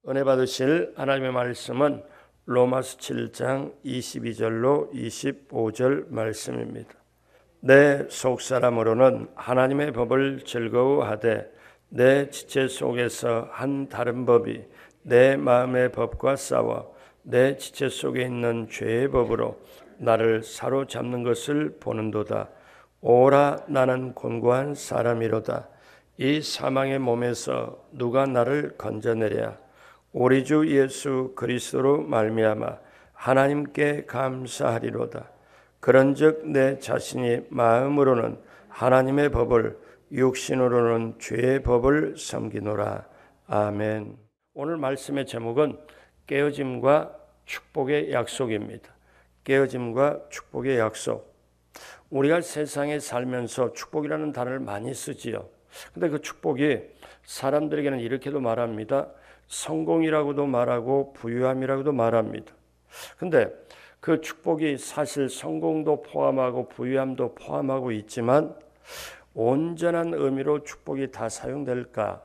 은혜 받으실 하나님의 말씀은 로마서 7장 22절로 25절 말씀입니다. 내 속사람으로는 하나님의 법을 즐거워하되 내 지체 속에서 한 다른 법이 내 마음의 법과 싸워 내 지체 속에 있는 죄의 법으로 나를 사로잡는 것을 보는도다. 오라, 나는 곤고한 사람이로다. 이 사망의 몸에서 누가 나를 건져내랴. 우리 주 예수 그리스도로 말미암아 하나님께 감사하리로다. 그런즉 내 자신이 마음으로는 하나님의 법을, 육신으로는 죄의 법을 섬기노라. 아멘. 오늘 말씀의 제목은 깨어짐과 축복의 약속입니다. 깨어짐과 축복의 약속. 우리가 세상에 살면서 축복이라는 단어를 많이 쓰지요. 근데 그 축복이 사람들에게는 이렇게도 말합니다. 성공이라고도 말하고 부유함이라고도 말합니다. 근데 그 축복이 사실 성공도 포함하고 부유함도 포함하고 있지만 온전한 의미로 축복이 다 사용될까?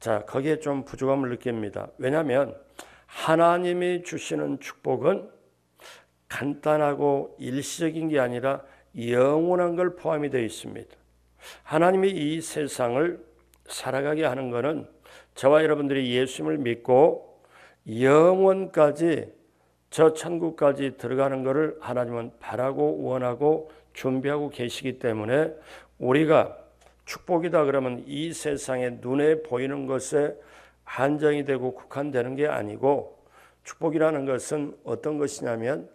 자, 거기에 좀 부족함을 느낍니다. 왜냐하면 하나님이 주시는 축복은 간단하고 일시적인 게 아니라 영원한 걸 포함이 되어 있습니다. 하나님이 이 세상을 살아가게 하는 것은 저와 여러분들이 예수님을 믿고 영원까지 저 천국까지 들어가는 것을 하나님은 바라고 원하고 준비하고 계시기 때문에 우리가 축복이다 그러면 이 세상에 눈에 보이는 것에 한정이 되고 국한되는 게 아니고, 축복이라는 것은 어떤 것이냐면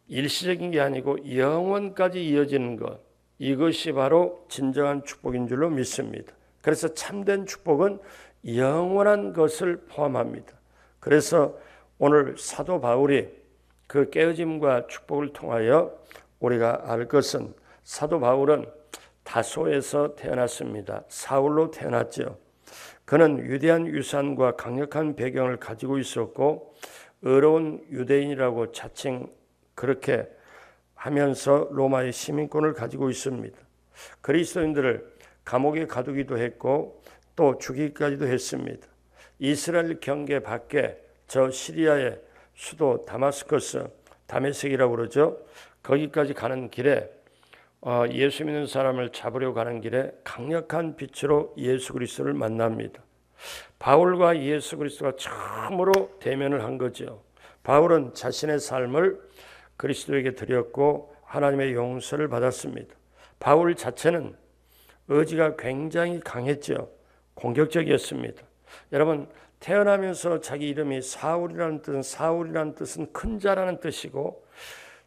일시적인 게 아니고 영원까지 이어지는 것, 이것이 바로 진정한 축복인 줄로 믿습니다. 그래서 참된 축복은 영원한 것을 포함합니다. 그래서 오늘 사도 바울이 그 깨어짐과 축복을 통하여 우리가 알 것은, 사도 바울은 다소에서 태어났습니다. 사울로 태어났죠. 그는 위대한 유산과 강력한 배경을 가지고 있었고 의로운 유대인이라고 자칭 그렇게 하면서 로마의 시민권을 가지고 있습니다. 그리스도인들을 감옥에 가두기도 했고 또 죽이기까지도 했습니다. 이스라엘 경계 밖에 저 시리아의 수도 다마스커스, 다메섹이라고 그러죠. 거기까지 가는 길에 예수 믿는 사람을 잡으려 가는 길에 강력한 빛으로 예수 그리스도를 만납니다. 바울과 예수 그리스도가 처음으로 대면을 한 거죠. 바울은 자신의 삶을 그리스도에게 드렸고 하나님의 용서를 받았습니다. 바울 자체는 의지가 굉장히 강했죠. 공격적이었습니다. 여러분, 태어나면서 자기 이름이 사울이라는 뜻은 큰 자라는 뜻이고,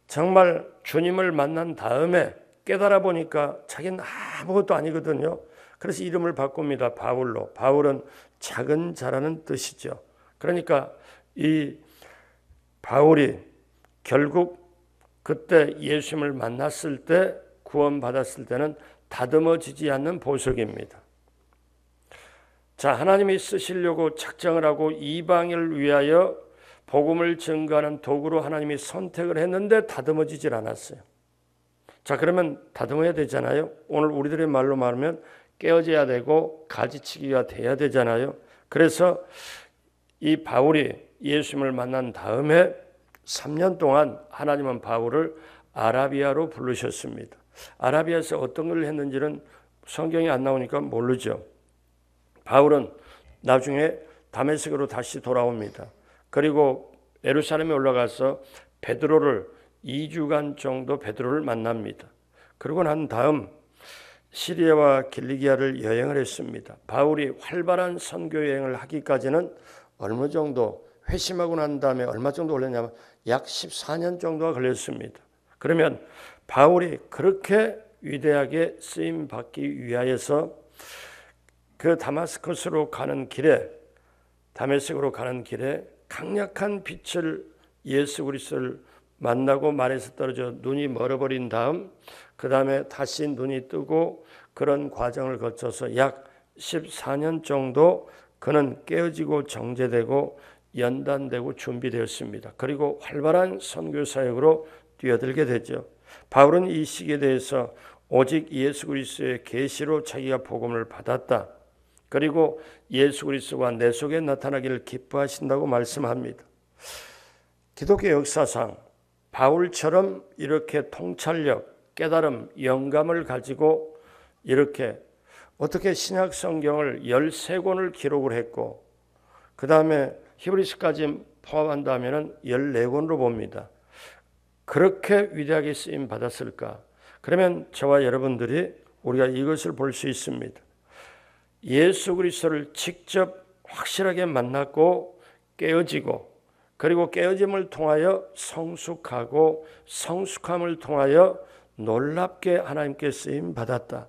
정말 주님을 만난 다음에 깨달아 보니까 자기는 아무것도 아니거든요. 그래서 이름을 바꿉니다. 바울로. 바울은 작은 자라는 뜻이죠. 그러니까 이 바울이 결국 그때 예수님을 만났을 때, 구원받았을 때는 다듬어지지 않는 보석입니다. 자, 하나님이 쓰시려고 작정을 하고 이방인을 위하여 복음을 증거하는 도구로 하나님이 선택을 했는데 다듬어지질 않았어요. 자, 그러면 다듬어야 되잖아요. 오늘 우리들의 말로 말하면 깨어져야 되고 가지치기가 돼야 되잖아요. 그래서 이 바울이 예수님을 만난 다음에 3년 동안 하나님은 바울을 아라비아로 부르셨습니다. 아라비아에서 어떤 걸 했는지는 성경이 안 나오니까 모르죠. 바울은 나중에 다메섹으로 다시 돌아옵니다. 그리고 예루살렘에 올라가서 베드로를 2주간 정도 베드로를 만납니다. 그러고 난 다음 시리아와 길리기아를 여행을 했습니다. 바울이 활발한 선교 여행을 하기까지는 어느 정도, 회심하고 난 다음에 얼마 정도 걸렸냐면 약 14년 정도가 걸렸습니다. 그러면 바울이 그렇게 위대하게 쓰임 받기 위하여서 그 다메섹으로 가는 길에 강력한 빛을, 예수 그리스도를 만나고 말에서 떨어져 눈이 멀어버린 다음 그 다음에 다시 눈이 뜨고 그런 과정을 거쳐서 약 14년 정도 그는 깨어지고 정제되고 연단되고 준비되었습니다. 그리고 활발한 선교 사역으로 뛰어들게 되죠. 바울은 이 시기에 대해서 오직 예수 그리스도의 계시로 자기가 복음을 받았다. 그리고 예수 그리스도가 내 속에 나타나기를 기뻐하신다고 말씀합니다. 기독교 역사상 바울처럼 이렇게 통찰력, 깨달음, 영감을 가지고 이렇게 어떻게 신약 성경을 13권을 기록을 했고 그 다음에 히브리서까지 포함한다면 14권으로 봅니다. 그렇게 위대하게 쓰임 받았을까? 그러면 저와 여러분들이 우리가 이것을 볼 수 있습니다. 예수 그리스도를 직접 확실하게 만났고 깨어지고 그리고 깨어짐을 통하여 성숙하고 성숙함을 통하여 놀랍게 하나님께 쓰임 받았다.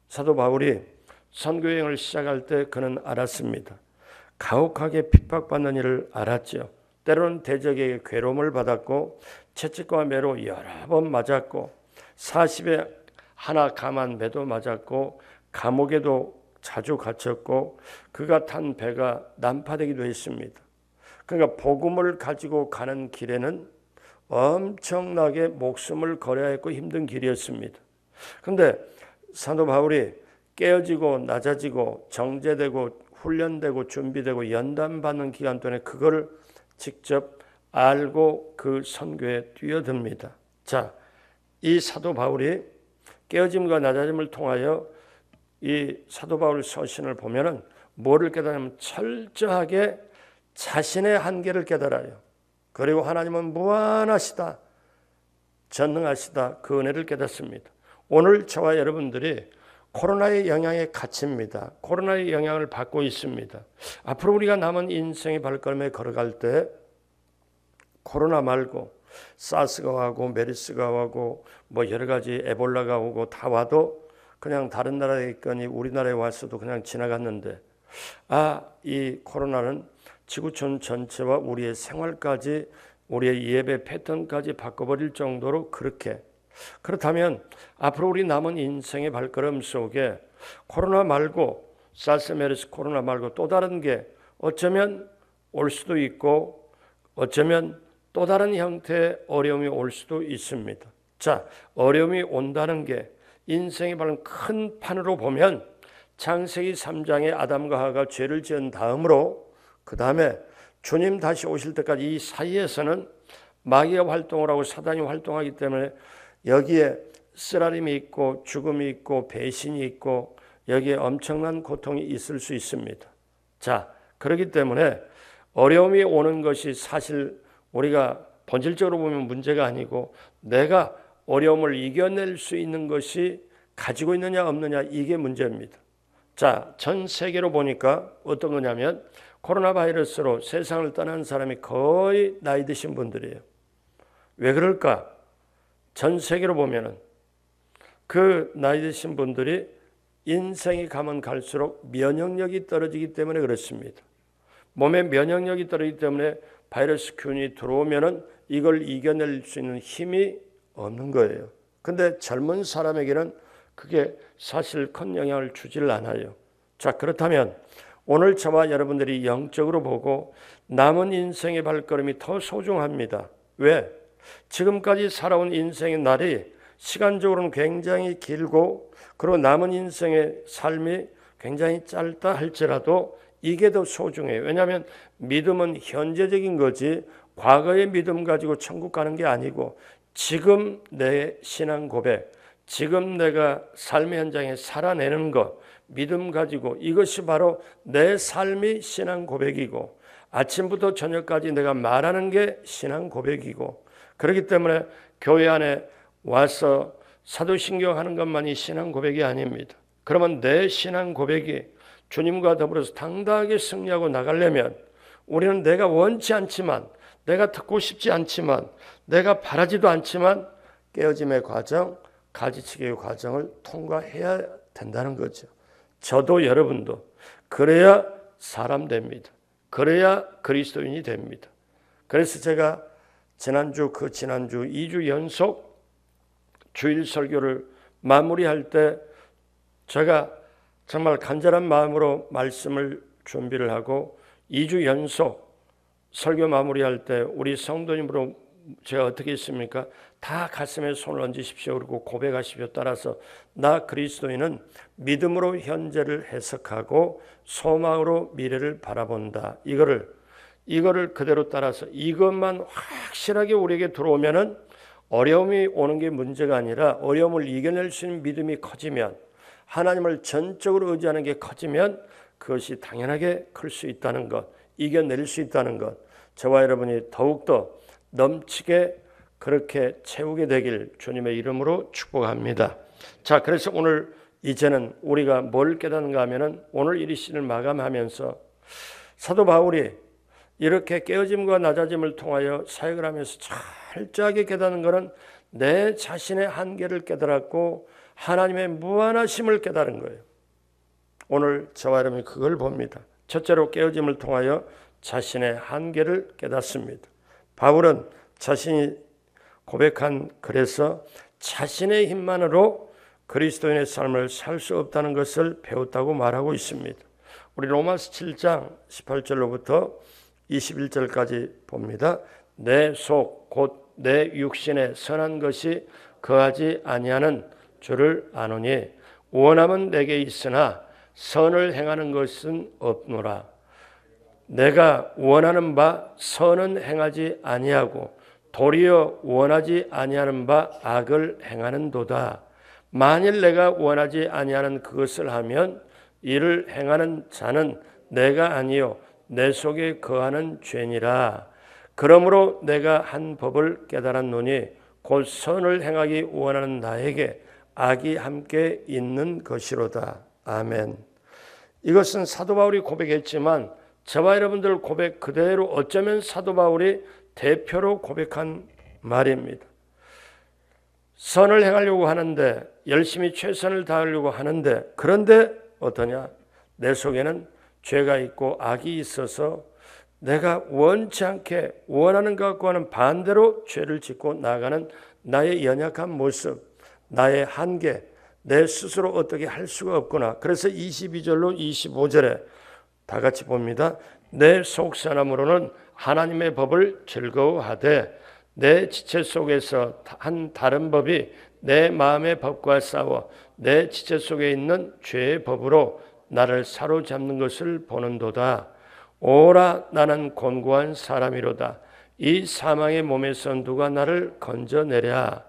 사도 바울이 선교여행을 시작할 때 그는 알았습니다. 가혹하게 핍박받는 일을 알았죠. 때로는 대적에게 괴로움을 받았고 채찍과 매로 여러 번 맞았고 40에 하나 감한 매도 맞았고 감옥에도 자주 갇혔고 그가 탄 배가 난파되기도 했습니다. 그러니까 복음을 가지고 가는 길에는 엄청나게 목숨을 걸어야 했고 힘든 길이었습니다. 그런데 사도 바울이 깨어지고 낮아지고 정제되고 훈련되고 준비되고 연단받는 기간 동안에 그거를 직접 알고 그 선교에 뛰어듭니다. 자, 이 사도 바울이 깨어짐과 낮아짐을 통하여 이 사도 바울 서신을 보면은 뭐를 깨달으면 철저하게 자신의 한계를 깨달아요. 그리고 하나님은 무한하시다, 전능하시다, 그 은혜를 깨닫습니다. 오늘 저와 여러분들이 코로나의 영향에 갇힙니다. 코로나의 영향을 받고 있습니다. 앞으로 우리가 남은 인생의 발걸음에 걸어갈 때 코로나 말고 사스가 오고 메르스가 오고 뭐 여러 가지 에볼라가 오고 다 와도 그냥 다른 나라에 있거니 우리나라에 왔어도 그냥 지나갔는데 이 코로나는 지구촌 전체와 우리의 생활까지 우리의 예배 패턴까지 바꿔버릴 정도로 그렇다면 앞으로 우리 남은 인생의 발걸음 속에 코로나 말고 사스 메르스 코로나 말고 또 다른 게 어쩌면 올 수도 있고 어쩌면 또 다른 형태의 어려움이 올 수도 있습니다. 자, 어려움이 온다는 게 인생의 큰 판으로 보면 창세기 3장에 아담과 하와가 죄를 지은 다음으로 그 다음에 주님 다시 오실 때까지 이 사이에서는 마귀가 활동을 하고 사단이 활동하기 때문에 여기에 쓰라림이 있고 죽음이 있고 배신이 있고 여기에 엄청난 고통이 있을 수 있습니다. 자, 그렇기 때문에 어려움이 오는 것이 사실 우리가 본질적으로 보면 문제가 아니고 내가 어려움을 이겨낼 수 있는 것이 가지고 있느냐 없느냐 이게 문제입니다. 자, 전 세계로 보니까 어떤 거냐면 코로나 바이러스로 세상을 떠난 사람이 거의 나이 드신 분들이에요. 왜 그럴까? 전 세계로 보면은 그 나이 드신 분들이 인생이 가면 갈수록 면역력이 떨어지기 때문에 그렇습니다. 몸에 면역력이 떨어지기 때문에 바이러스균이 들어오면은 이걸 이겨낼 수 있는 힘이 없는 거예요. 근데 젊은 사람에게는 그게 사실 큰 영향을 주질 않아요. 자, 그렇다면 오늘 저와 여러분들이 영적으로 보고 남은 인생의 발걸음이 더 소중합니다. 왜? 지금까지 살아온 인생의 날이 시간적으로는 굉장히 길고 그리고 남은 인생의 삶이 굉장히 짧다 할지라도 이게 더 소중해요. 왜냐하면 믿음은 현재적인 거지 과거의 믿음 가지고 천국 가는 게 아니고 지금 내 신앙 고백, 지금 내가 삶의 현장에 살아내는 것, 믿음 가지고 이것이 바로 내 삶이 신앙 고백이고 아침부터 저녁까지 내가 말하는 게 신앙 고백이고 그렇기 때문에 교회 안에 와서 사도신경 하는 것만이 신앙 고백이 아닙니다. 그러면 내 신앙 고백이 주님과 더불어서 당당하게 승리하고 나가려면 우리는 내가 원치 않지만 내가 듣고 싶지 않지만 내가 바라지도 않지만 깨어짐의 과정, 가지치기의 과정을 통과해야 된다는 거죠. 저도 여러분도 그래야 사람 됩니다. 그래야 그리스도인이 됩니다. 그래서 제가 지난주 2주 연속 주일 설교를 마무리할 때 제가 정말 간절한 마음으로 말씀을 준비를 하고 2주 연속 설교 마무리할 때 우리 성도님으로 제가 어떻게 했습니까? 다 가슴에 손을 얹으십시오. 그리고 고백하십시오. 따라서 나 그리스도인은 믿음으로 현재를 해석하고 소망으로 미래를 바라본다. 이거를 그대로 따라서 이것만 확실하게 우리에게 들어오면은 어려움이 오는 게 문제가 아니라 어려움을 이겨낼 수 있는 믿음이 커지면 하나님을 전적으로 의지하는 게 커지면 그것이 당연하게 클 수 있다는 것, 이겨낼 수 있다는 것, 저와 여러분이 더욱더 넘치게 그렇게 채우게 되길 주님의 이름으로 축복합니다. 자, 그래서 오늘 이제는 우리가 뭘 깨닫는가 하면은 오늘 이 시를 마감하면서 사도 바울이 이렇게 깨어짐과 낮아짐을 통하여 사역을 하면서 철저하게 깨닫는 것은 내 자신의 한계를 깨달았고 하나님의 무한하심을 깨달은 거예요. 오늘 저와 여러분이 그걸 봅니다. 첫째로 깨어짐을 통하여 자신의 한계를 깨닫습니다. 바울은 자신이 고백한 글에서 자신의 힘만으로 그리스도인의 삶을 살 수 없다는 것을 배웠다고 말하고 있습니다. 우리 로마서 7장 18절로부터 21절까지 봅니다. 내 속 곧 내 육신에 선한 것이 거하지 아니하는 줄을 아노니 원함은 내게 있으나 선을 행하는 것은 없노라. 내가 원하는 바 선은 행하지 아니하고 도리어 원하지 아니하는 바 악을 행하는도다. 만일 내가 원하지 아니하는 그것을 하면 이를 행하는 자는 내가 아니요 내 속에 거하는 죄니라. 그러므로 내가 한 법을 깨달았노니 곧 선을 행하기 원하는 나에게 악이 함께 있는 것이로다. 아멘. 이것은 사도 바울이 고백했지만 저와 여러분들 고백 그대로 어쩌면 사도 바울이 대표로 고백한 말입니다. 선을 행하려고 하는데 열심히 최선을 다하려고 하는데 그런데 어떠냐? 내 속에는 죄가 있고 악이 있어서 내가 원치 않게 원하는 것과는 반대로 죄를 짓고 나아가는 나의 연약한 모습, 나의 한계, 내 스스로 어떻게 할 수가 없구나. 그래서 22절로 25절에 다 같이 봅니다. 내 속사람으로는 하나님의 법을 즐거워하되 내 지체 속에서 한 다른 법이 내 마음의 법과 싸워 내 지체 속에 있는 죄의 법으로 나를 사로잡는 것을 보는도다. 오라 나는 곤고한 사람이로다. 이 사망의 몸에서 누가 나를 건져내랴.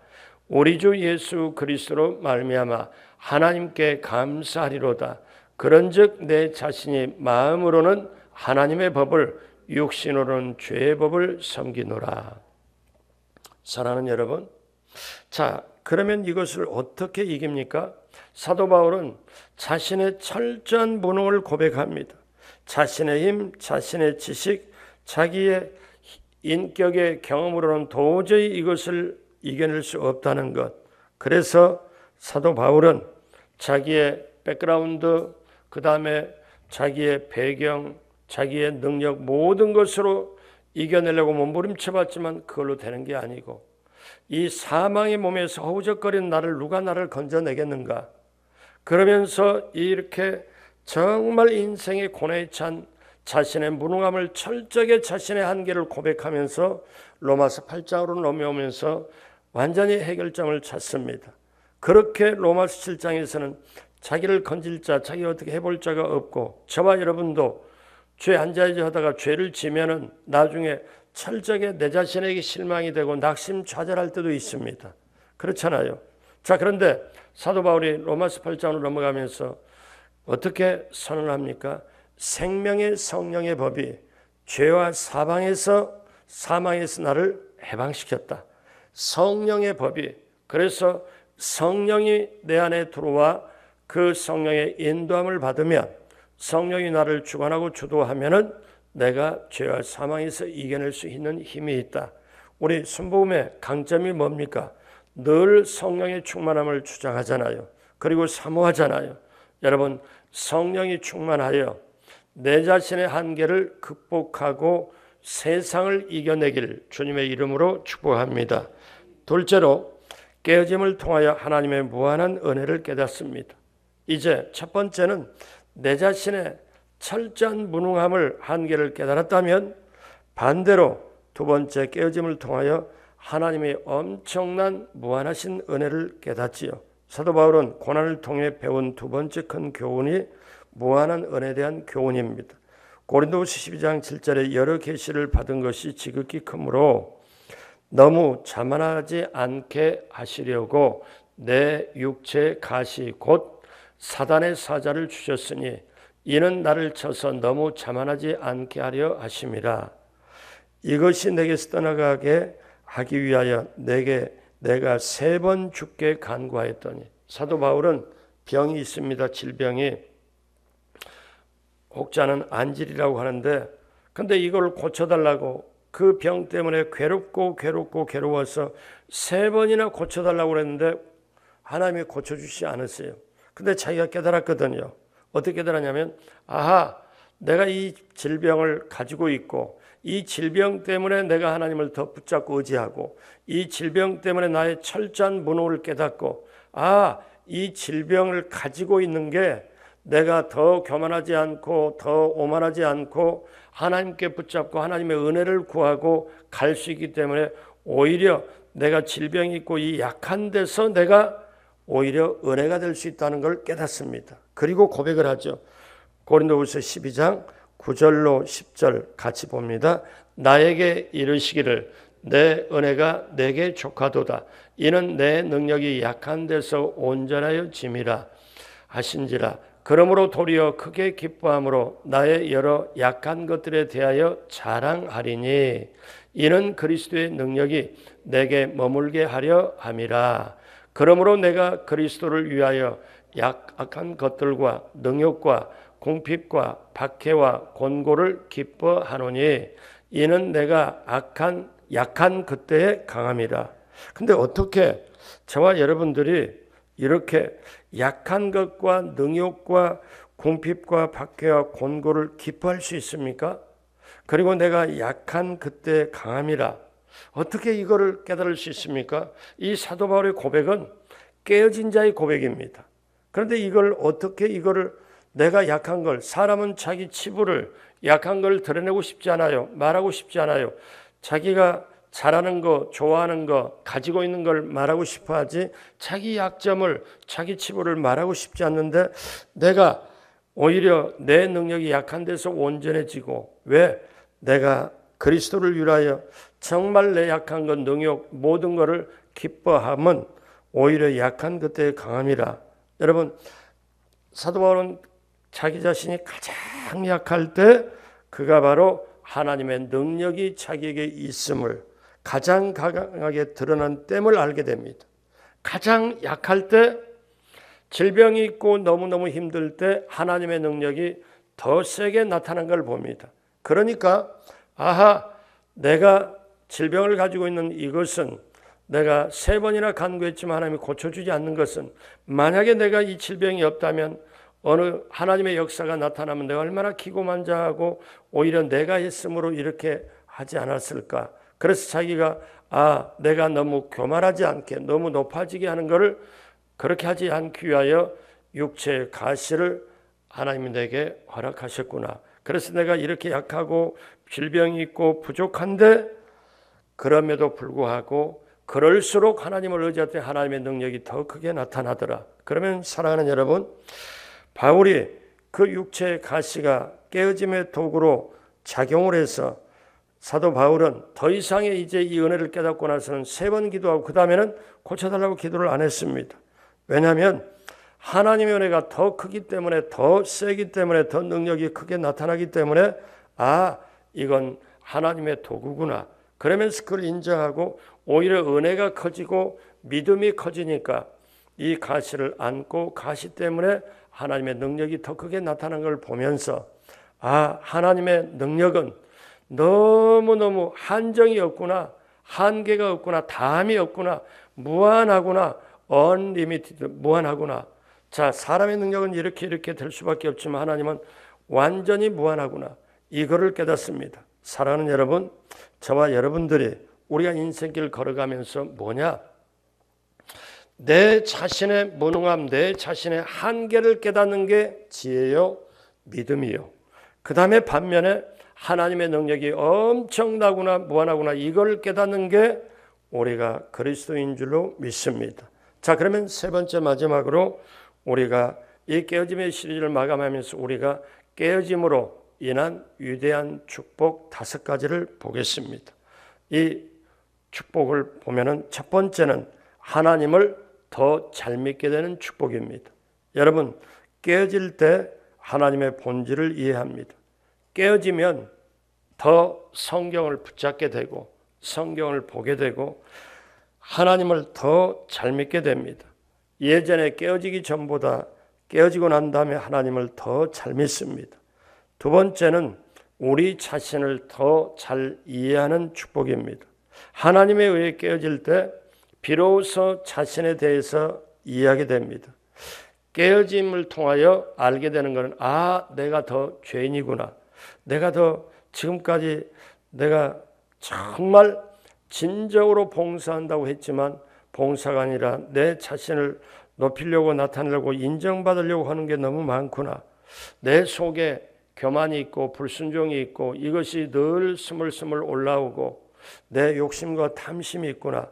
우리 주 예수 그리스도로 말미암아 하나님께 감사하리로다. 그런즉 내 자신이 마음으로는 하나님의 법을 육신으로는 죄의 법을 섬기노라. 사랑하는 여러분, 자 그러면 이것을 어떻게 이깁니까? 사도 바울은 자신의 철저한 무능을 고백합니다. 자신의 힘, 자신의 지식, 자기의 인격의 경험으로는 도저히 이것을 이겨낼 수 없다는 것. 그래서 사도 바울은 자기의 백그라운드, 그 다음에 자기의 배경, 자기의 능력 모든 것으로 이겨내려고 몸부림쳐봤지만 그걸로 되는 게 아니고 이 사망의 몸에서 허우적거리는 나를 건져내겠는가? 그러면서 이렇게 정말 인생의 고뇌에 찬 자신의 무능함을 철저하게 자신의 한계를 고백하면서 로마서 8장으로 넘어오면서 완전히 해결점을 찾습니다. 그렇게 로마서 7장에서는 자기를 건질 자, 자기가 어떻게 해볼 자가 없고 저와 여러분도 죄 앉아야지 하다가 죄를 지면은 나중에 철저하게 내 자신에게 실망이 되고 낙심좌절할 때도 있습니다. 그렇잖아요. 자, 그런데 사도 바울이 로마서 8장으로 넘어가면서 어떻게 선언합니까? 생명의 성령의 법이 죄와 사망에서 나를 해방시켰다. 성령의 법이, 그래서 성령이 내 안에 들어와 그 성령의 인도함을 받으면 성령이 나를 주관하고 주도하면은 내가 죄와 사망에서 이겨낼 수 있는 힘이 있다. 우리 순복음의 강점이 뭡니까? 늘 성령의 충만함을 주장하잖아요. 그리고 사모하잖아요. 여러분, 성령이 충만하여 내 자신의 한계를 극복하고 세상을 이겨내길 주님의 이름으로 축복합니다. 둘째로 깨어짐을 통하여 하나님의 무한한 은혜를 깨닫습니다. 이제 첫 번째는 내 자신의 철저한 무능함을 한계를 깨달았다면 반대로 두 번째 깨어짐을 통하여 하나님의 엄청난 무한하신 은혜를 깨닫지요. 사도 바울은 고난을 통해 배운 두 번째 큰 교훈이 무한한 은혜에 대한 교훈입니다. 고린도후서 12장 7절에 여러 계시를 받은 것이 지극히 크므로 너무 자만하지 않게 하시려고 내 육체 가시 곧 사단의 사자를 주셨으니 이는 나를 쳐서 너무 자만하지 않게 하려 하심이라. 이것이 내게서 떠나가게 하기 위하여 내가 3번 죽게 간구하였더니. 사도 바울은 병이 있습니다. 질병이. 혹자는 안질이라고 하는데, 근데 이걸 고쳐달라고 그 병 때문에 괴로워서 3번이나 고쳐달라고 그랬는데 하나님이 고쳐주시지 않았어요. 근데 자기가 깨달았거든요. 어떻게 깨달았냐면, 아하, 내가 이 질병을 가지고 있고 이 질병 때문에 내가 하나님을 더 붙잡고 의지하고 이 질병 때문에 나의 철저한 무능을 깨닫고, 이 질병을 가지고 있는 게 내가 더 교만하지 않고 더 오만하지 않고 하나님께 붙잡고 하나님의 은혜를 구하고 갈 수 있기 때문에 오히려 내가 질병이 있고 이 약한 데서 내가 오히려 은혜가 될 수 있다는 걸 깨닫습니다. 그리고 고백을 하죠. 고린도후서 12장 9절로 10절 같이 봅니다. 나에게 이르시기를 내 은혜가 내게 족하도다. 이는 내 능력이 약한 데서 온전하여 짐이라 하신지라. 그러므로 도리어 크게 기뻐함으로 나의 여러 약한 것들에 대하여 자랑하리니 이는 그리스도의 능력이 내게 머물게 하려 함이라. 그러므로 내가 그리스도를 위하여 약한 것들과 능욕과 궁핍과 박해와 곤고를 기뻐하노니 이는 내가 약한 그때에 강함이라. 근데 어떻게 저와 여러분들이 이렇게 약한 것과 능욕과 궁핍과 박해와 곤고를 기뻐할 수 있습니까? 그리고 내가 약한 그때에 강함이라. 어떻게 이거를 깨달을 수 있습니까? 이 사도 바울의 고백은 깨어진 자의 고백입니다. 그런데 이거를 내가 약한 걸, 사람은 자기 치부를 약한 걸 드러내고 싶지 않아요. 말하고 싶지 않아요. 자기가 잘하는 거, 좋아하는 거, 가지고 있는 걸 말하고 싶어 하지 자기 약점을, 자기 치부를 말하고 싶지 않는데 내가 오히려 내 능력이 약한 데서 온전해지고, 왜? 내가 그리스도를 위하여 정말 내 약한 것, 능욕, 모든 것을 기뻐함은 오히려 약한 그때의 강함이라. 여러분, 사도 바울은 자기 자신이 가장 약할 때 그가 바로 하나님의 능력이 자기에게 있음을 가장 강하게 드러난 땜을 알게 됩니다. 가장 약할 때, 질병이 있고 너무너무 힘들 때 하나님의 능력이 더 세게 나타난 걸 봅니다. 그러니까 내가 질병을 가지고 있는 이것은 내가 3번이나 간구했지만 하나님이 고쳐주지 않는 것은, 만약에 내가 이 질병이 없다면 어느 하나님의 역사가 나타나면 내가 얼마나 기고만장하고 오히려 내가 했으므로 이렇게 하지 않았을까. 그래서 자기가 내가 너무 교만하지 않게 너무 높아지게 하는 것을 그렇게 하지 않기 위하여 육체의 가시를 하나님이 내게 허락하셨구나. 그래서 내가 이렇게 약하고 질병이 있고 부족한데 그럼에도 불구하고 그럴수록 하나님을 의지할 때 하나님의 능력이 더 크게 나타나더라. 그러면 사랑하는 여러분, 바울이 그 육체의 가시가 깨어짐의 도구로 작용을 해서 사도 바울은 더 이상의 이제 이 은혜를 깨닫고 나서는 3번 기도하고 그 다음에는 고쳐달라고 기도를 안 했습니다. 왜냐하면 하나님의 은혜가 더 크기 때문에, 더 세기 때문에, 더 능력이 크게 나타나기 때문에 이건 하나님의 도구구나. 그러면서 그걸 인정하고 오히려 은혜가 커지고 믿음이 커지니까 이 가시를 안고 가시 때문에 하나님의 능력이 더 크게 나타난 걸 보면서 하나님의 능력은 너무너무 한정이 없구나, 한계가 없구나, 다함이 없구나, 무한하구나, unlimited, 무한하구나. 자, 사람의 능력은 이렇게 될 수밖에 없지만 하나님은 완전히 무한하구나. 이거를 깨닫습니다. 사랑하는 여러분, 저와 여러분들이 우리가 인생길 걸어가면서 뭐냐? 내 자신의 무능함, 내 자신의 한계를 깨닫는 게 지혜요, 믿음이요. 그 다음에 반면에 하나님의 능력이 엄청나구나, 무한하구나, 이걸 깨닫는 게 우리가 그리스도인 줄로 믿습니다. 자, 그러면 세 번째 마지막으로 우리가 이 깨어짐의 시리즈를 마감하면서 우리가 깨어짐으로 인한 위대한 축복 5가지를 보겠습니다. 이 축복을 보면은 첫 번째는 하나님을 더 잘 믿게 되는 축복입니다. 여러분, 깨어질 때 하나님의 본질을 이해합니다. 깨어지면 더 성경을 붙잡게 되고 성경을 보게 되고 하나님을 더 잘 믿게 됩니다. 예전에 깨어지기 전보다 깨어지고 난 다음에 하나님을 더 잘 믿습니다. 두 번째는 우리 자신을 더 잘 이해하는 축복입니다. 하나님에 의해 깨어질 때 비로소 자신에 대해서 이해하게 됩니다. 깨어짐을 통하여 알게 되는 것은 내가 더 죄인이구나. 내가 더 지금까지 내가 정말 진정으로 봉사한다고 했지만 봉사가 아니라 내 자신을 높이려고 나타내려고 인정받으려고 하는 게 너무 많구나. 내 속에 교만이 있고 불순종이 있고 이것이 늘 스물스물 올라오고 내 욕심과 탐심이 있구나.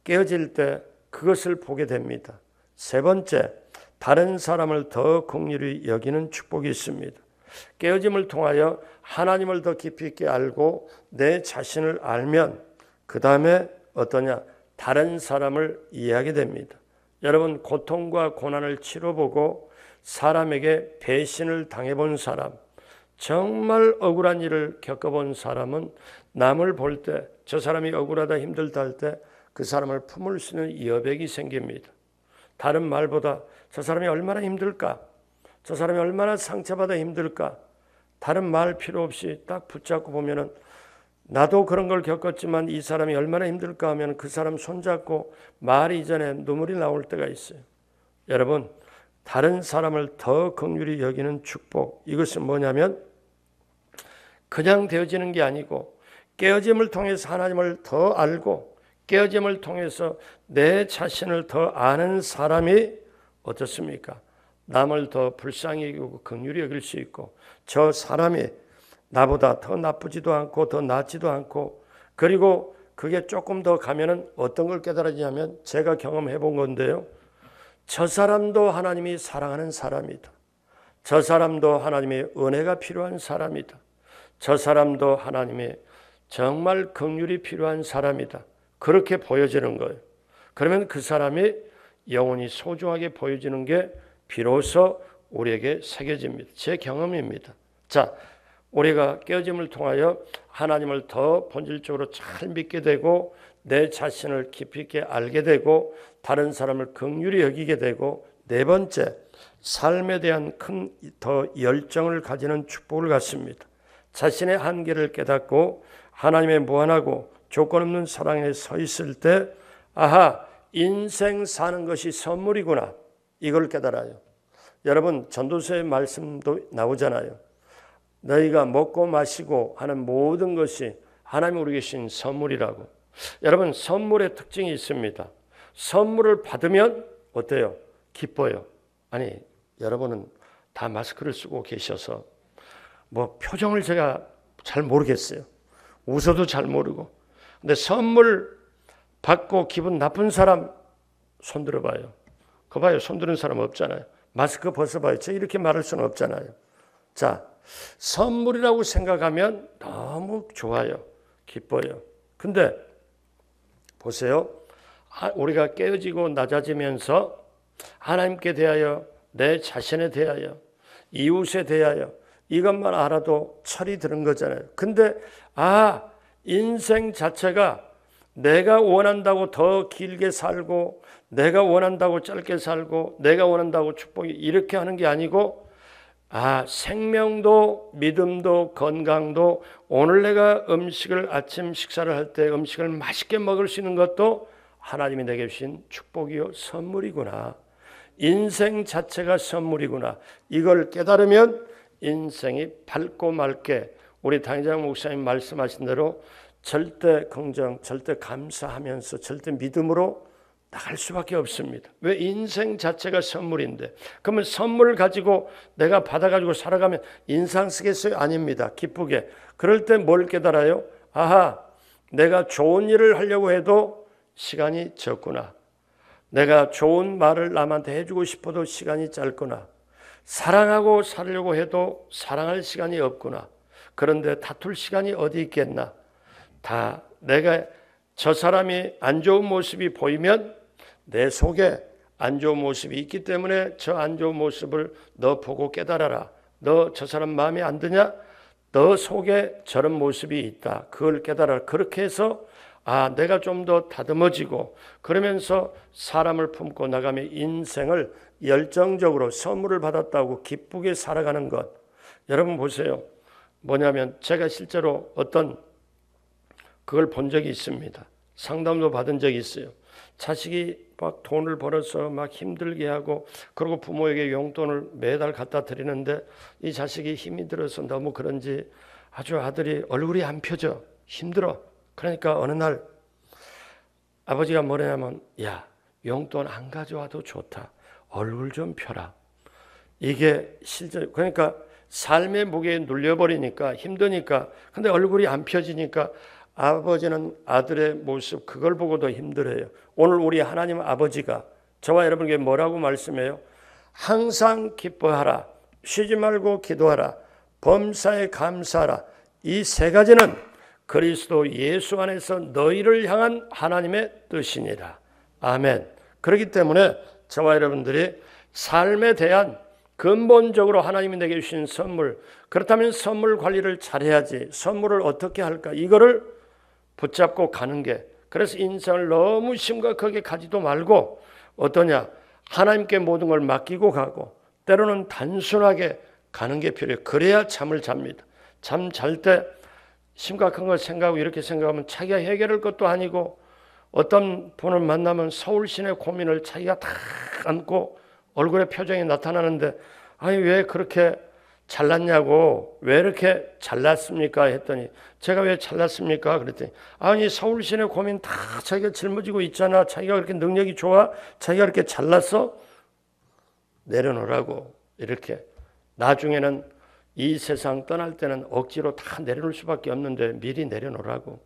깨어질 때 그것을 보게 됩니다. 세 번째, 다른 사람을 더 긍휼히 여기는 축복이 있습니다. 깨어짐을 통하여 하나님을 더 깊이 있게 알고 내 자신을 알면 그 다음에 어떠냐? 다른 사람을 이해하게 됩니다. 여러분, 고통과 고난을 치러보고 사람에게 배신을 당해본 사람, 정말 억울한 일을 겪어본 사람은 남을 볼 때 저 사람이 억울하다 힘들다 할 때 그 사람을 품을 수 있는 여백이 생깁니다. 다른 말보다 저 사람이 얼마나 힘들까? 저 사람이 얼마나 상처받아 힘들까? 다른 말 필요 없이 딱 붙잡고 보면은 나도 그런 걸 겪었지만 이 사람이 얼마나 힘들까 하면 그 사람 손잡고 말이 이전에 눈물이 나올 때가 있어요. 여러분, 다른 사람을 더 긍휼히 여기는 축복, 이것은 뭐냐면 그냥 되어지는 게 아니고 깨어짐을 통해서 하나님을 더 알고 깨어짐을 통해서 내 자신을 더 아는 사람이 어떻습니까? 남을 더 불쌍히 여기고 긍휼히 여길 수 있고 저 사람이 나보다 더 나쁘지도 않고 더 낫지도 않고 그리고 그게 조금 더 가면은 어떤 걸 깨달아지냐면 제가 경험해 본 건데요. 저 사람도 하나님이 사랑하는 사람이다. 저 사람도 하나님의 은혜가 필요한 사람이다. 저 사람도 하나님의 정말 긍휼이 필요한 사람이다. 그렇게 보여지는 거예요. 그러면 그 사람이 영원히 소중하게 보여지는 게 비로소 우리에게 새겨집니다. 제 경험입니다. 자, 우리가 깨어짐을 통하여 하나님을 더 본질적으로 잘 믿게 되고 내 자신을 깊이 있게 알게 되고 다른 사람을 긍휼히 여기게 되고 네 번째, 삶에 대한 큰 더 열정을 가지는 축복을 갖습니다. 자신의 한계를 깨닫고 하나님의 무한하고 조건 없는 사랑에 서 있을 때 인생 사는 것이 선물이구나. 이걸 깨달아요. 여러분, 전도서의 말씀도 나오잖아요. 너희가 먹고 마시고 하는 모든 것이 하나님이 우리에게 주신 선물이라고. 여러분, 선물의 특징이 있습니다. 선물을 받으면 어때요? 기뻐요. 아니, 여러분은 다 마스크를 쓰고 계셔서 표정을 제가 잘 모르겠어요. 웃어도 잘 모르고. 근데 선물 받고 기분 나쁜 사람 손 들어봐요. 그거 봐요. 손 드는 사람 없잖아요. 마스크 벗어봐요. 제가 이렇게 말할 수는 없잖아요. 자, 선물이라고 생각하면 너무 좋아요. 기뻐요. 근데 보세요. 우리가 깨어지고 낮아지면서 하나님께 대하여 내 자신에 대하여 이웃에 대하여 이것만 알아도 철이 드는 거잖아요. 근데 인생 자체가 내가 원한다고 더 길게 살고 내가 원한다고 짧게 살고 내가 원한다고 축복이 이렇게 하는 게 아니고 생명도 믿음도 건강도 오늘 내가 음식을 아침 식사를 할 때 음식을 맛있게 먹을 수 있는 것도 하나님이 내게 주신 축복이요 선물이구나. 인생 자체가 선물이구나. 이걸 깨달으면 인생이 밝고 맑게 우리 당장 목사님 말씀하신 대로 절대 긍정, 절대 감사하면서 절대 믿음으로 나갈 수밖에 없습니다. 왜? 인생 자체가 선물인데. 그러면 선물을 가지고 내가 받아가지고 살아가면 인상 쓰겠어요? 아닙니다. 기쁘게. 그럴 때 뭘 깨달아요? 내가 좋은 일을 하려고 해도 시간이 적구나. 내가 좋은 말을 남한테 해주고 싶어도 시간이 짧구나. 사랑하고 살려고 해도 사랑할 시간이 없구나. 그런데 다툴 시간이 어디 있겠나. 다 내가 저 사람이 안 좋은 모습이 보이면 내 속에 안 좋은 모습이 있기 때문에 저 안 좋은 모습을 너 보고 깨달아라. 너 저 사람 마음에 안 드냐? 너 속에 저런 모습이 있다. 그걸 깨달아라. 그렇게 해서 내가 좀 더 다듬어지고 그러면서 사람을 품고 나가며 인생을 열정적으로 선물을 받았다고 기쁘게 살아가는 것. 여러분 보세요. 뭐냐면 제가 실제로 어떤 그걸 본 적이 있습니다. 상담도 받은 적이 있어요. 자식이 막 돈을 벌어서 막 힘들게 하고 그리고 부모에게 용돈을 매달 갖다 드리는데 이 자식이 힘이 들어서 너무 그런지 아주 아들이 얼굴이 안 펴져. 힘들어. 그러니까 어느 날 아버지가 뭐냐면 야, 용돈 안 가져와도 좋다. 얼굴 좀 펴라. 이게 실제 그러니까 삶의 무게에 눌려버리니까 힘드니까 근데 얼굴이 안 펴지니까 아버지는 아들의 모습 그걸 보고도 힘들어요. 오늘 우리 하나님 아버지가 저와 여러분에게 뭐라고 말씀해요? 항상 기뻐하라. 쉬지 말고 기도하라. 범사에 감사하라. 이 세 가지는 그리스도 예수 안에서 너희를 향한 하나님의 뜻이니라. 아멘. 그렇기 때문에 저와 여러분들이 삶에 대한 근본적으로 하나님이 내게 주신 선물, 그렇다면 선물 관리를 잘해야지. 선물을 어떻게 할까? 이거를 붙잡고 가는 게, 그래서 인생을 너무 심각하게 가지도 말고 어떠냐? 하나님께 모든 걸 맡기고 가고 때로는 단순하게 가는 게 필요해요. 그래야 잠을 잡니다. 잠 잘 때 심각한 걸 생각하고 이렇게 생각하면 자기가 해결할 것도 아니고 어떤 분을 만나면 서울 시내 고민을 자기가 다 안고 얼굴에 표정이 나타나는데 아니 왜 그렇게 잘났냐고 왜 이렇게 잘났습니까 했더니 제가 왜 잘났습니까 그랬더니 아니 서울 시내 고민 다 자기가 짊어지고 있잖아. 자기가 그렇게 능력이 좋아. 자기가 그렇게 잘났어. 내려놓으라고. 이렇게 나중에는 이 세상 떠날 때는 억지로 다 내려놓을 수밖에 없는데 미리 내려놓으라고.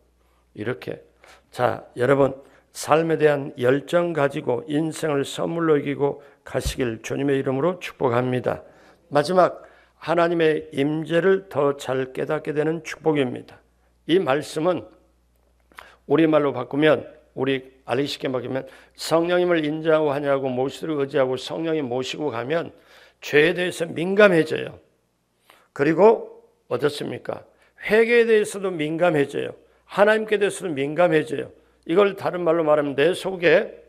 이렇게. 자, 여러분 삶에 대한 열정 가지고 인생을 선물로 이기고 가시길 주님의 이름으로 축복합니다. 마지막 하나님의 임재를 더 잘 깨닫게 되는 축복입니다. 이 말씀은 우리말로 바꾸면 우리 알기 쉽게 바꾸면 성령님을 인정하고 하냐고 모시를 의지하고 성령이 모시고 가면 죄에 대해서 민감해져요. 그리고 어떻습니까? 회개에 대해서도 민감해져요. 하나님께 대해서도 민감해져요. 이걸 다른 말로 말하면 내 속에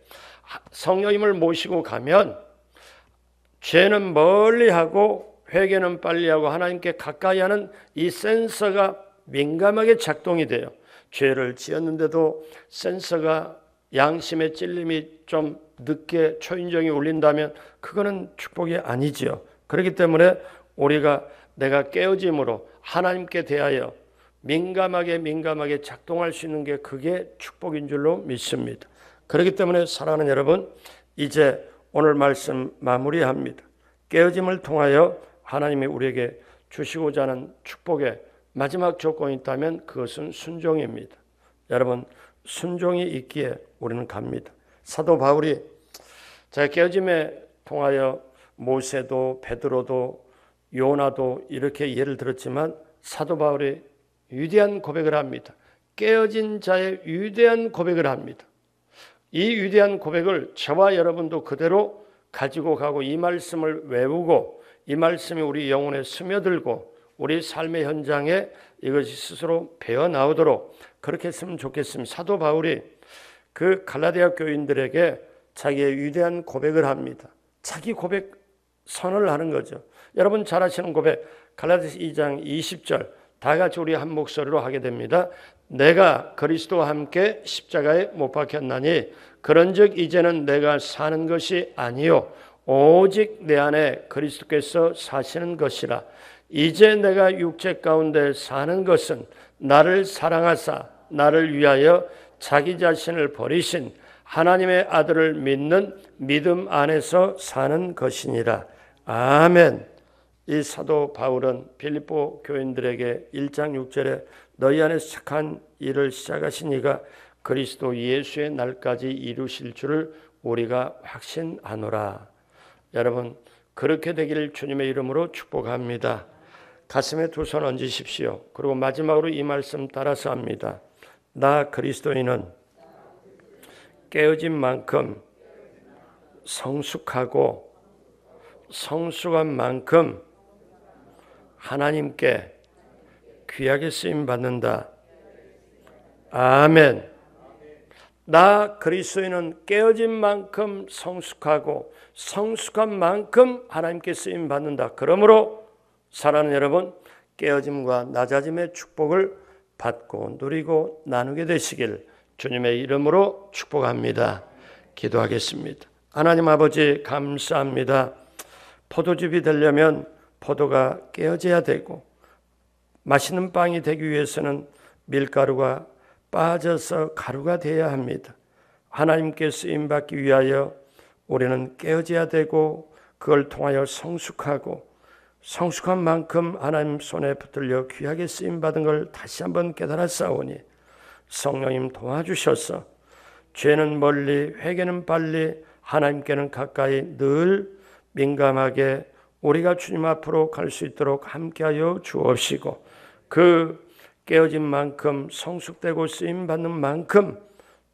성령님을 모시고 가면 죄는 멀리하고 회개는 빨리하고 하나님께 가까이 하는 이 센서가 민감하게 작동이 돼요. 죄를 지었는데도 센서가 양심의 찔림이 좀 늦게 초인종이 울린다면 그거는 축복이 아니지요. 그렇기 때문에 우리가 내가 깨어짐으로 하나님께 대하여 민감하게 작동할 수 있는 게 그게 축복인 줄로 믿습니다. 그렇기 때문에 사랑하는 여러분, 이제 오늘 말씀 마무리합니다. 깨어짐을 통하여 하나님이 우리에게 주시고자 하는 축복의 마지막 조건이 있다면 그것은 순종입니다. 여러분 순종이 있기에 우리는 갑니다. 사도 바울이 제가 깨어짐에 통하여 모세도 베드로도 요나도 이렇게 예를 들었지만 사도 바울이 위대한 고백을 합니다. 깨어진 자의 위대한 고백을 합니다. 이 위대한 고백을 저와 여러분도 그대로 가지고 가고 이 말씀을 외우고 이 말씀이 우리 영혼에 스며들고 우리 삶의 현장에 이것이 스스로 배어 나오도록 그렇게 했으면 좋겠습니다. 사도 바울이 그 갈라디아 교인들에게 자기의 위대한 고백을 합니다. 자기 고백 선언을 하는 거죠. 여러분 잘 아시는 고백 갈라디아서 2장 20절 다 같이 우리 한 목소리로 하게 됩니다. 내가 그리스도와 함께 십자가에 못 박혔나니 그런즉 이제는 내가 사는 것이 아니요 오직 내 안에 그리스도께서 사시는 것이라. 이제 내가 육체 가운데 사는 것은 나를 사랑하사 나를 위하여 자기 자신을 버리신 하나님의 아들을 믿는 믿음 안에서 사는 것이니라. 아멘. 이 사도 바울은 빌립보 교인들에게 1장 6절에 너희 안에서 착한 일을 시작하신 이가 그리스도 예수의 날까지 이루실 줄을 우리가 확신하노라. 여러분, 그렇게 되기를 주님의 이름으로 축복합니다. 가슴에 두 손 얹으십시오. 그리고 마지막으로 이 말씀 따라서 합니다. 나 그리스도인은 깨어진 만큼 성숙하고 성숙한 만큼 하나님께 귀하게 쓰임 받는다. 아멘. 나 그리스도인은 깨어진 만큼 성숙하고 성숙한 만큼 하나님께 쓰임 받는다. 그러므로 사랑하는 여러분, 깨어짐과 낮아짐의 축복을 받고 누리고 나누게 되시길 주님의 이름으로 축복합니다. 기도하겠습니다. 하나님 아버지 감사합니다. 포도즙이 되려면 포도가 깨어져야 되고 맛있는 빵이 되기 위해서는 밀가루가 빠져서 가루가 되어야 합니다. 하나님께 쓰임받기 위하여 우리는 깨어져야 되고 그걸 통하여 성숙하고 성숙한 만큼 하나님 손에 붙들려 귀하게 쓰임받은 걸 다시 한번 깨달았사오니 성령님 도와주셔서 죄는 멀리 회개는 빨리 하나님께는 가까이 늘 민감하게 우리가 주님 앞으로 갈 수 있도록 함께하여 주옵시고 그 깨어진 만큼 성숙되고 쓰임받는 만큼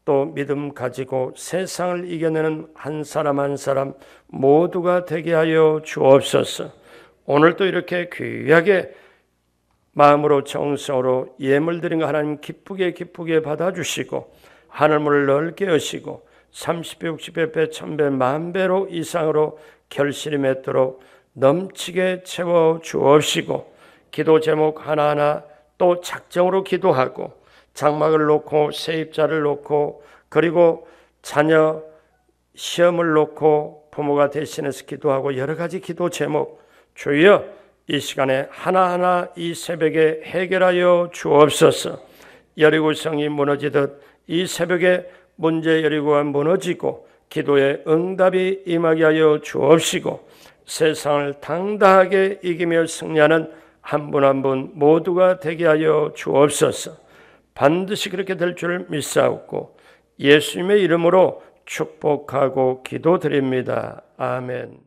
또 믿음 가지고 세상을 이겨내는 한 사람 한 사람 모두가 되게 하여 주옵소서. 오늘도 이렇게 귀하게 마음으로 정성으로 예물 드린 거 하나님 기쁘게 받아주시고 하늘문을 넓게 여시고 30배, 60배, 100배, 1000배, 만배로 이상으로 결실이 맺도록 넘치게 채워 주옵시고 기도 제목 하나하나 또 작정으로 기도하고 장막을 놓고 세입자를 놓고 그리고 자녀 시험을 놓고 부모가 대신해서 기도하고 여러 가지 기도 제목 주여 이 시간에 하나하나 이 새벽에 해결하여 주옵소서. 여리고성이 무너지듯 이 새벽에 문제 여리고가 무너지고 기도의 응답이 임하게 하여 주옵시고 세상을 당당하게 이기며 승리하는 한 분 한 분 모두가 되게 하여 주옵소서. 반드시 그렇게 될 줄 믿사옵고 예수님의 이름으로 축복하고 기도드립니다. 아멘.